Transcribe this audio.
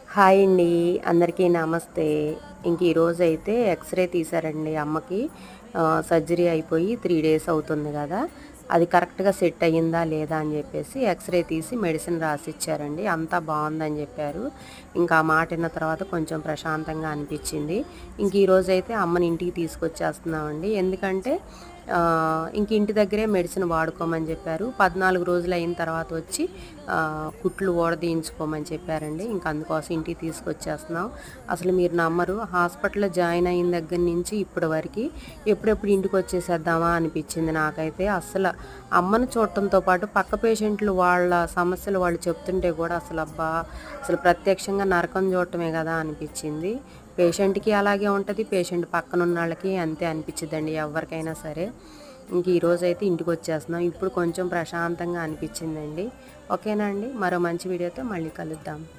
Hi అండి. అందరికీ నమస్తే. ఇంక ఈరోజైతే ఎక్స్‌రే తీశారండి అమ్మకి. సర్జరీ అయిపోయి 3 డేస్ అవుతుంది గదా! అది కరెక్ట్‌గా సెట్ అయ్యిందా లేదా అని జెప్పేసి ఎక్స్‌రే తీసి మెడిసిన్ రాసిచ్చారండి. అంతా బావుందని జెప్పారు. ఇంకా ఆ మాట ఇన్న తర్వాత కొంచెం ప్రశాంతంగా అనిపిచ్చింది. ఇంక ఈరోజైతే అమ్మని ఇంటికి తీసుకొచ్చేస్తున్నామండి. ఎందుకంటే ఇంక ఇంటి దగ్గరే మెడిసిన్ వాడుకోమని జెప్పారు. 14 రోజులు అయిన తర్వాత వచ్చి కుట్లు ఊడదీయించుకోమని చెప్పారండి. ఇంక అందుకోసం ఇంటికి తీసుకొచ్చేస్తున్నాం. అసలు మీరు నమ్మరు, హాస్పిటల్‌లో జాయిన్ అయిన దగ్గర నుంచి ఇప్పటి వరకి ఎప్పుడెప్పుడు ఇంటికొచ్చేసేద్దామా అనిపిచ్చింది నాకైతే. అమ్మను చూడటంతో పాటు పక్క పేషెంట్లు వాళ్ళ సమస్యలు వాళ్ళు చెప్తుంటే గూడా అసలు ప్రత్యక్షంగా నరకం చూడటమే గదా అనిపిచ్చింది. పేషెంట్‌కి అలాగే ఉంటది. పేషెంట్ పక్కనున్నోళ్ళకి అంతే అనిపిచ్చిద్దండి ఎవ్వరికైనా సరే. ఇంక ఈరోజైతే ఇంటికొచ్చేస్తున్నాం. ఇప్పుడు కొంచెం ప్రశాంతంగా అనిపిచ్చిందండి. ఓకేనా అండి. మరో మంచి వీడియోతో మళ్ళీ కలుద్దాం.